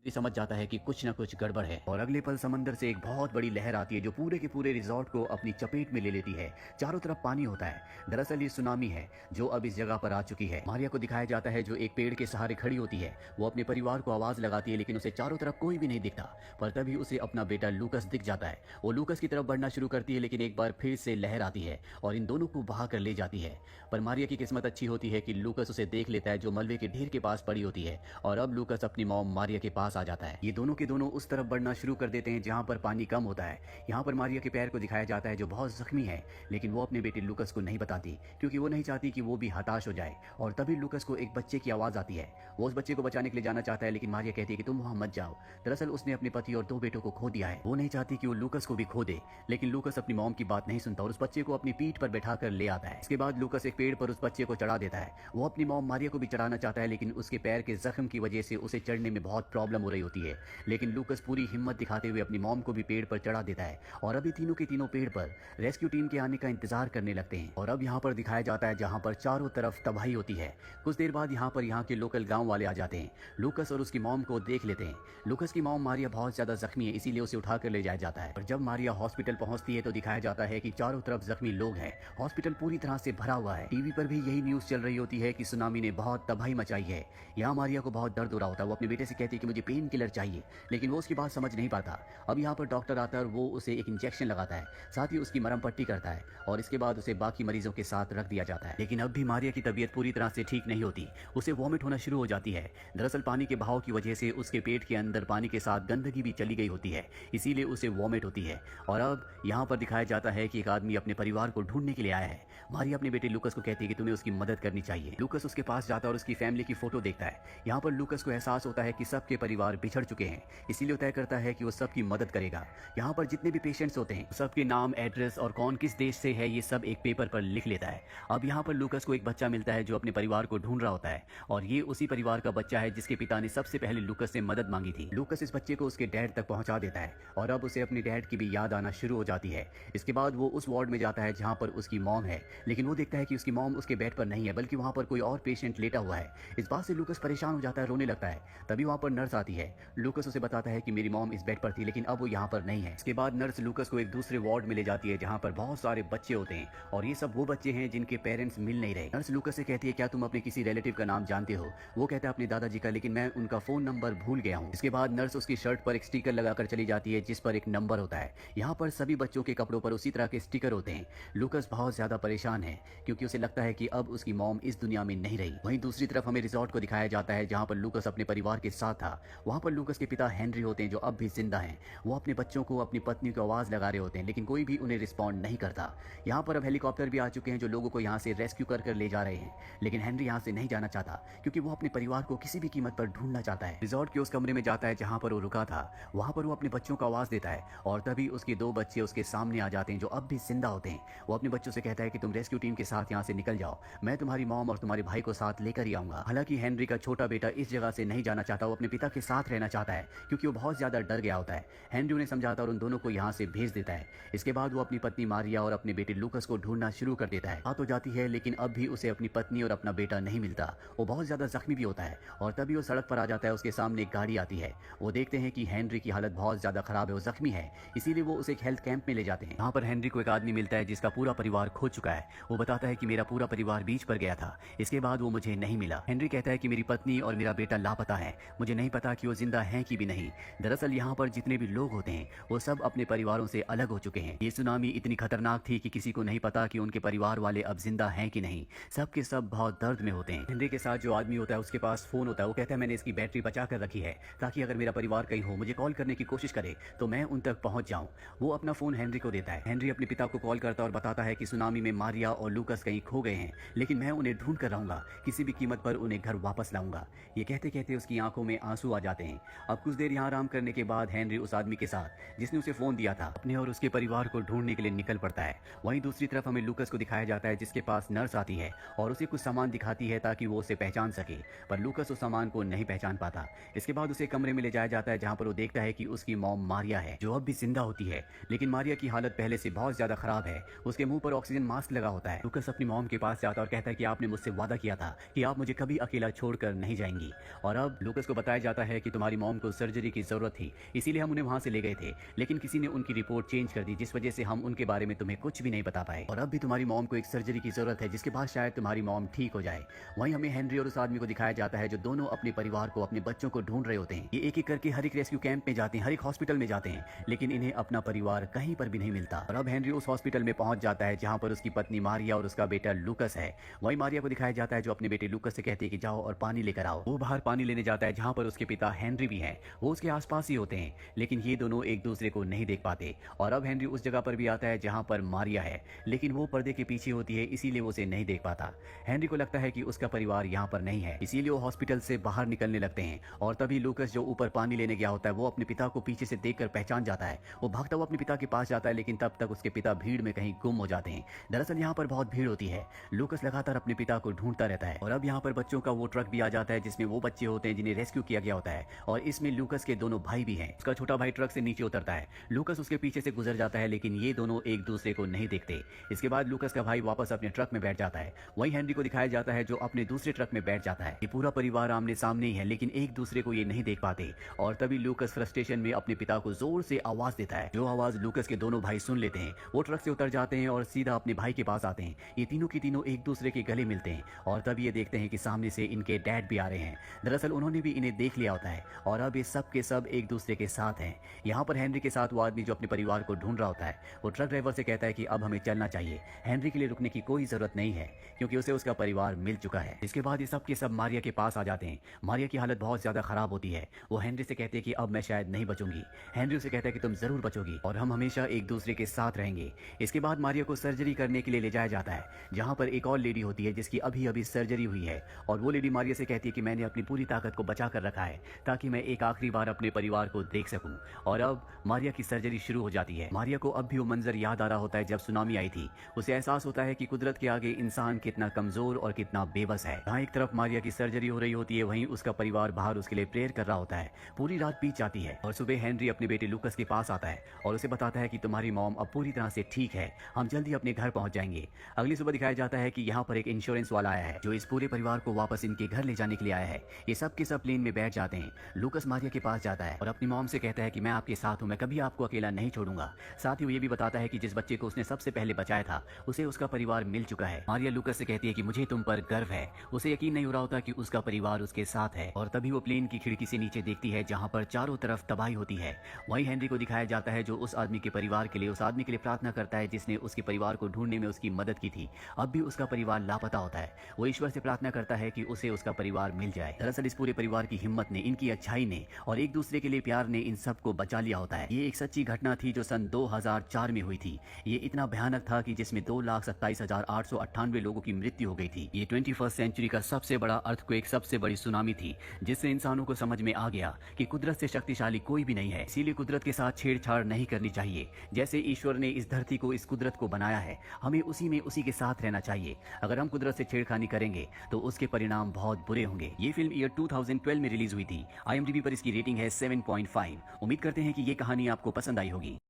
ये समझ जाता है कि कुछ न कुछ गड़बड़ है और अगले पल समंदर से एक बहुत बड़ी लहर आती है जो पूरे के पूरे रिजॉर्ट को अपनी चपेट में ले लेती है। चारों तरफ पानी होता है। दरअसल ये सुनामी है जो अब इस जगह पर आ चुकी है। मारिया को दिखाया जाता है जो एक पेड़ के सहारे खड़ी होती है। वो अपने परिवार को आवाज लगाती है लेकिन उसे चारों तरफ कोई भी नहीं दिखता। पर तभी उसे अपना बेटा लूकस दिख जाता है। वो लूकस की तरफ बढ़ना शुरू करती है लेकिन एक बार फिर से लहर आती है और इन दोनों को बहा कर ले जाती है। पर मारिया की किस्मत अच्छी होती है कि लूकस उसे देख लेता है जो मलबे के ढेर के पास पड़ी होती है और अब लूकस अपनी मॉम मारिया के पास आ जाता है। ये दोनों के दोनों उस तरफ बढ़ना शुरू कर देते हैं जहां पर पानी कम होता है। यहाँ पर मारिया के पैर को दिखाया जाता है जो बहुत जख्मी है लेकिन वो अपने बेटे लूकस को नहीं बताती क्योंकि वो नहीं चाहती कि वो भी हताश हो जाए। और तभी लूकस को एक बच्चे की आवाज आती है। वो उस बच्चे को बचाने के लिए जाना चाहता है लेकिन मारिया कहती है कि तुम वहां मत जाओ। दरअसल उसने अपने पति और 2 बेटों को खो दिया है। वो नहीं चाहती कि वो लूकस को भी खो दे लेकिन लूकस अपनी मॉम की बात नहीं सुनता और उस बच्चे को अपनी पीठ पर बैठा कर ले आता है। इसके बाद लूकस एक पेड़ पर उस बच्चे को चढ़ा देता है। वो अपनी मॉम मारिया को भी चढ़ाना चाहता है लेकिन उसके पैर के जख्म की वजह से उसे चढ़ने में बहुत प्रॉब्लम हो रही होती है। लेकिन लूकस पूरी हिम्मत दिखाते हुए अपनी मॉम को भी पेड़ पर चढ़ा देता है और अभी तीनों के तीनों पेड़ पर रेस्क्यू टीम के आने का इंतजार करने लगते हैं। और अब यहाँ पर दिखाया जाता है जहाँ पर चारों तरफ तबाही होती है। कुछ देर बाद यहाँ पर यहाँ के लोकल गाँव वाले आ जाते हैं। लूकस और उसकी मॉम को देख लेते हैं। लूकस की मॉम मारिया बहुत ज्यादा जख्मी है इसीलिए उसे उठाकर ले जाया जाता है। और जब मारिया हॉस्पिटल पहुंचती है तो दिखाया जाता है कि चारों तरफ जख्मी लोग हैं। हॉस्पिटल पूरी तरह से भरा हुआ है। टीवी पर भी यही न्यूज चल रही होती है कि सुनामी ने बहुत तबाही मचाई है। यहाँ मारिया को बहुत दर्द हो रहा होता है। वो अपने बेटे से कहती है कि मुझे पेन किलर चाहिए लेकिन वो उसकी बात समझ नहीं पाता। अब यहाँ पर डॉक्टर आता है और वो उसे एक इंजेक्शन लगाता है, साथ ही उसकी मरहम पट्टी करता है और इसके बाद उसे बाकी मरीजों के साथ रख दिया जाता है। लेकिन अब भी मारिया की तबीयत पूरी तरह से ठीक नहीं होती। उसे वॉमिट होना शुरू हो जाती है। दरअसल पानी के बहाव की वजह से उसके पेट के अंदर पानी के साथ गंदगी भी चली गई होती है इसीलिए उसे वॉमिट होती है। और अब यहाँ पर दिखाया जाता है कि एक आदमी अपने परिवार को ढूंढने के लिए आया है। मारिया अपने बेटे लूकस को कहती है कि तुम्हें उसकी मदद करनी चाहिए। लूकस उसके पास जाता है और उसकी फैमिली की फोटो देखता है। यहाँ पर लूकस को एहसास होता है कि सबके परिवार बिछड़ चुके हैं इसीलिए वो तय करता है कि वो सबकी मदद करेगा। यहाँ पर जितने भी पेशेंट्स होते हैं सबके नाम, एड्रेस और कौन किस देश से है ये सब एक पेपर पर लिख लेता है। अब यहाँ पर लूकस को एक बच्चा मिलता है जो अपने परिवार को ढूंढ रहा होता है और ये उसी परिवार का बच्चा है जिसके पिता ने सबसे पहले लूकस से मदद मांगी थी। लूकस इस बच्चे को उसके डैड तक पहुंचा देता है और अब उसे अपने डैड की भी याद आना शुरू हो जाती है। इसके बाद वो उस वार्ड में जाता है जहाँ पर उसकी मॉम है लेकिन वो देखता है कि उसकी मॉम उसके बेड पर नहीं है बल्कि वहाँ पर कोई और पेशेंट लेटा हुआ है। इस बात से लूकस परेशान हो जाता है, रोने लगता है। तभी वहाँ पर नर्स आती है। लूकस उसे बताता है कि मेरी मॉम इस बेड पर थी लेकिन अब वो यहाँ पर नहीं है। इसके बाद नर्स लूकस को एक दूसरे वार्ड में ले जाती है जहाँ पर बहुत सारे बच्चे होते हैं और ये सब वो बच्चे हैं जिनके पेरेंट्स मिल नहीं रहे। नर्स लूकस से कहती है क्या तुम अपने किसी रिलेटिव का नाम जानते हो? वो कहता है अपने दादाजी का लेकिन मैं उनका फोन नंबर भूल गया हूँ। इसके बाद नर्स उसकी शर्ट पर एक स्टिकर लगाकर चली जाती है जिस पर एक नंबर होता है। यहाँ पर सभी बच्चों के कपड़ों पर उसी तरह के स्टिकर होते हैं। लूकस बहुत ज्यादा परेशान है क्योंकि उसे लगता है कि अब उसकी मॉम इस दुनिया में नहीं रही। वहीं दूसरी तरफ हमें रिजॉर्ट को दिखाया जाता है जहाँ पर लूकस अपने परिवार के साथ था। वहाँ पर लूकस के पिता हेनरी होते हैं जो अब भी जिंदा हैं। वो अपने बच्चों को, अपनी पत्नी को आवाज लगा रहे होते हैं लेकिन कोई भी उन्हें रिस्पॉन्ड नहीं करता। यहाँ पर अब हेलीकॉप्टर भी आ चुके हैं जो लोगों को यहाँ से रेस्क्यू कर ले जा रहे हैं लेकिन हेनरी यहाँ से नहीं जाना चाहता क्योंकि वो अपने परिवार को किसी भी कीमत पर ढूंढना चाहता है। रिजॉर्ट के उस कमरे में जाता है जहाँ पर वो रुका था। वहाँ पर वो अपने बच्चों को आवाज देता है और तभी उसके 2 बच्चे उसके सामने आ जाते हैं जो अब भी जिंदा होते हैं। वो अपने बच्चों से कहता है कि तुम रेस्क्यू टीम के साथ यहाँ से निकल जाओ, मैं तुम्हारी मॉम और तुम्हारे भाई को साथ लेकर ही आऊंगा। हालांकि हेनरी का छोटा बेटा इस जगह से नहीं जाना चाहता, वो अपने पिता के साथ रहना चाहता है क्योंकि वो बहुत ज्यादा डर गया होता है। हेनरी उन्हें समझाता और उन दोनों को यहाँ से भेज देता है। इसके बाद वो अपनी पत्नी मारिया और अपने बेटे लूकस को ढूंढना शुरू कर देता है। बात हो जाती है लेकिन अब भी उसे अपनी पत्नी और अपना बेटा नहीं मिलता। वो बहुत ज्यादा जख्मी भी होता है और तभी वो सड़क पर आ जाता है। उसके सामने एक गाड़ी आती है। वो देखते हैं कि हेनरी की हालत बहुत ज्यादा खराब है, वो जख्मी है, इसीलिए वो उसे एक हेल्थ कैंप में ले जाते हैं। यहाँ पर हेनरी को एक आदमी मिलता है जिसका पूरा परिवार खो चुका है। वो बताता है कि मेरा पूरा परिवार बीच पर गया था, इसके बाद वो मुझे नहीं मिला। हेनरी कहता है कि मेरी पत्नी और मेरा बेटा लापता है, मुझे नहीं पता कि वो जिंदा हैं कि भी नहीं। दरअसल यहाँ पर जितने भी लोग होते हैं वो सब अपने परिवारों से अलग हो चुके हैं। ये सुनामी इतनी खतरनाक थी कि किसी को नहीं पता कि उनके परिवार वाले अब जिंदा हैं कि नहीं। सब के सब बहुत दर्द में होते हैं। हेनरी के साथ जो आदमी होता है उसके पास फोन होता है। वो कहता है मैंने इसकी बैटरी बचा कर रखी है ताकि अगर मेरा परिवार कहीं हो, मुझे कॉल करने की कोशिश करे तो मैं उन तक पहुंच जाऊं। वो अपना फोन हेनरी को देता है। हेनरी अपने पिता को कॉल करता है और बताता है कि सुनामी में मारिया और लूकस कहीं खो गए हैं लेकिन मैं उन्हें ढूंढ कर रहूंगा, किसी भी कीमत पर उन्हें घर वापस लाऊंगा। ये कहते कहते उसकी आंखों में आंसू आ जाते हैं। अब कुछ देर यहाँ आराम करने के बाद हेनरी उस आदमी के साथ जिसने उसे फोन दिया था अपने और उसके परिवार को ढूंढने के लिए निकल पड़ता है। वहीं दूसरी तरफ हमें लूकस को दिखाया जाता है जिसके पास नर्स आती है और उसे कुछ सामान दिखाती है ताकि वो उसे पहचान सके, पर लूकस उस सामान को नहीं पहचान पाता। इसके बाद उसे कमरे में ले जाया जाता है जहाँ पर वो देखता है कि उसकी मॉम मारिया है जो अब भी जिंदा होती है लेकिन मारिया की हालत पहले से बहुत ज्यादा खराब है। उसके मुंह पर ऑक्सीजन मास्क लगा होता है। लूकस अपनी मॉम के पास जाता है और कहता है कि आपने मुझसे वादा किया था कि आप मुझे कभी अकेला छोड़कर नहीं जाएंगी। और अब लूकस को बताया जाता है है कि तुम्हारी मॉम को सर्जरी की जरूरत थी, इसीलिए हम उन्हें वहां से ले गए थे, लेकिन किसी ने उनकी रिपोर्ट चेंज कर दी, जिस वजह से हम उनके बारे में तुम्हें कुछ भी नहीं बता पाए। और अब भी तुम्हारी मॉम को एक सर्जरी की जरूरत है, जिसके बाद शायद तुम्हारी मॉम ठीक हो जाए। वहीं हमें हेनरी और उस आदमी को दिखाया जाता है जो दोनों अपने परिवार को, अपने बच्चों को ढूंढ रहे होते हैं। ये एक एक करके हर एक रेस्क्यू कैंप में जाते हैं, हर एक हॉस्पिटल में जाते हैं, लेकिन इन्हें अपना परिवार कहीं पर भी नहीं मिलता। और अब हेनरी उस हॉस्पिटल में पहुंच जाता है जहां पर उसकी पत्नी मारिया और उसका बेटा लूकस है। वहीं मारिया को दिखाया जाता है जो अपने बेटे लूकस से कहती है कि जाओ और पानी लेकर आओ। वो बाहर पानी लेने जाता है जहां पर उसके पिता हेनरी भी हैं। वो उसके आसपास ही होते हैं, लेकिन ये दोनों एक दूसरे को नहीं देख पाते। और अब हेनरी उस जगह पर भी आता है जहां पर मारिया है, लेकिन वो पर्दे के पीछे होती है, इसीलिए वो उसे नहीं देख पाता। हेनरी को लगता है कि उसका परिवार यहाँ पर नहीं है, इसीलिए वो हॉस्पिटल से बाहर निकलने लगते हैं। और तभी लूकस जो ऊपर पानी लेने गया होता है वो अपने पिता को पीछे से देखकर पहचान जाता है। वो भागता हुआ अपने पिता के पास जाता है, लेकिन तब तक उसके पिता भीड़ में कहीं गुम हो जाते हैं। दरअसल यहाँ पर बहुत भीड़ होती है। लूकस लगातार अपने पिता को ढूंढता रहता है। और अब यहाँ पर बच्चों का वो ट्रक भी आ जाता है जिसमें वो बच्चे होते हैं जिन्हें रेस्क्यू किया गया होता है, और इसमें लूकस के दोनों भाई भी हैं। उसका छोटा भाई ट्रक से नीचे उतरता है, लूकस उसके पीछे से गुजर जाता है, लेकिन ये दोनों एक दूसरे को नहीं देखते। इसके बाद लूकस का भाई वापस अपने ट्रक में बैठ जाता है। वहीं हेनरी को दिखाया जाता है जो अपने दूसरे ट्रक में बैठ जाता है। ये पूरा परिवार आमने सामने ही है, लेकिन एक दूसरे को ये नहीं देख पाते। और तभी लूकस फ्रस्ट्रेशन में अपने पिता को जोर से आवाज देता है, जो आवाज लूकस के दोनों भाई सुन लेते हैं। वो ट्रक से उतर जाते हैं और सीधा अपने भाई के पास आते हैं। ये तीनों की तीनों एक दूसरे के गले मिलते हैं, और तब ये देखते हैं कि सामने से इनके डैड भी आ रहे हैं। दरअसल उन्होंने भी इन्हें देख लिया होता है, और अब ये सब के सब एक दूसरे के साथ हैं। यहाँ पर हेनरी के साथ वो आदमी जो अपने परिवार को ढूंढ रहा होता है, वो ट्रक ड्राइवर से कहता है कि अब हमें चलना चाहिए। हेनरी के लिए रुकने की कोई जरूरत नहीं है, क्योंकि उसे उसका परिवार मिल चुका है। इसके बाद ये सब के सब मारिया के पास आ जाते हैं। मारिया की हालत बहुत ज्यादा खराब होती है। वो हेनरी से कहते हैं कि अब मैं शायद नहीं बचूंगी। हेनरी उसे कहता है कि तुम जरूर बचोगी और हम हमेशा एक दूसरे के साथ रहेंगे। इसके बाद मारिया को सर्जरी करने के लिए ले जाया जाता है, जहां पर एक और लेडी होती है जिसकी अभी अभी सर्जरी हुई है। और वो लेडी मारिया से कहती है कि मैंने अपनी पूरी ताकत को बचा कर रखा है ताकि मैं एक आखिरी बार अपने परिवार को देख सकूं। और अब मारिया की सर्जरी शुरू हो जाती है। मारिया को अब भी वो मंजर याद आ रहा होता है जब सुनामी आई थी। उसे एहसास होता है कि कुदरत के आगे इंसान कितना कमजोर और कितना बेबस है। जहाँ एक तरफ मारिया की सर्जरी हो रही होती है, वहीं उसका परिवार बाहर उसके लिए प्रेयर कर रहा होता है। पूरी रात बीत जाती है और सुबह हेनरी अपने बेटे लूकस के पास आता है और उसे बताता है कि तुम्हारी मॉम अब पूरी तरह से ठीक है, हम जल्दी अपने घर पहुंच जाएंगे। अगली सुबह दिखाया जाता है कि यहाँ पर एक इंश्योरेंस वाला आया है जो इस पूरे परिवार को वापस इनके घर ले जाने के लिए आया है। ये सब के सब प्लेन में बैठ जाते हैं। लूकस मारिया के पास जाता है और अपनी मॉम से कहता है कि मैं आपके साथ हूँ, मैं कभी आपको अकेला नहीं छोड़ूंगा। साथ ही वो ये भी बताता है कि जिस बच्चे को उसने सबसे पहले बचाया था उसे उसका परिवार मिल चुका है। मारिया लूकस से कहती है कि मुझे तुम पर गर्व है। उसे यकीन नहीं हो रहा होता कि उसका परिवार उसके साथ है। और तभी वो प्लेन की खिड़की से नीचे देखती है जहाँ पर चारों तरफ तबाही होती है। वहीं हेनरी को दिखाया जाता है जो उस आदमी के परिवार के लिए, उस आदमी के लिए प्रार्थना करता है जिसने उसके परिवार को ढूंढने में उसकी मदद की थी। अब भी उसका परिवार लापता होता है। वो ईश्वर से प्रार्थना करता है कि उसे उसका परिवार मिल जाए। दरअसल इस पूरे परिवार की हिम्मत ने, इनकी अच्छाई ने और एक दूसरे के लिए प्यार ने इन सबको बचा लिया होता है। ये एक सच्ची घटना थी जो सन 2004 में हुई थी। ये इतना भयानक था कि जिसमें 2,27,898 लोगों की मृत्यु हो गई थी। ये 21st सेंचुरी का सबसे बड़ा अर्थक्वेक, सबसे बड़ी सुनामी थी, जिससे इंसानों को समझ में आ गया कि कुदरत से शक्तिशाली कोई भी नहीं है। इसीलिए कुदरत के साथ छेड़छाड़ नहीं करनी चाहिए। जैसे ईश्वर ने इस धरती को, इस कुदरत को बनाया है, हमें उसी में उसी के साथ रहना चाहिए। अगर हम कुदरत से छेड़खानी करेंगे तो उसके परिणाम बहुत बुरे होंगे। ये फिल्म ईयर 2012 में रिलीज हुई थी। IMDb पर इसकी रेटिंग है 7.5। उम्मीद करते हैं कि ये कहानी आपको पसंद आई होगी।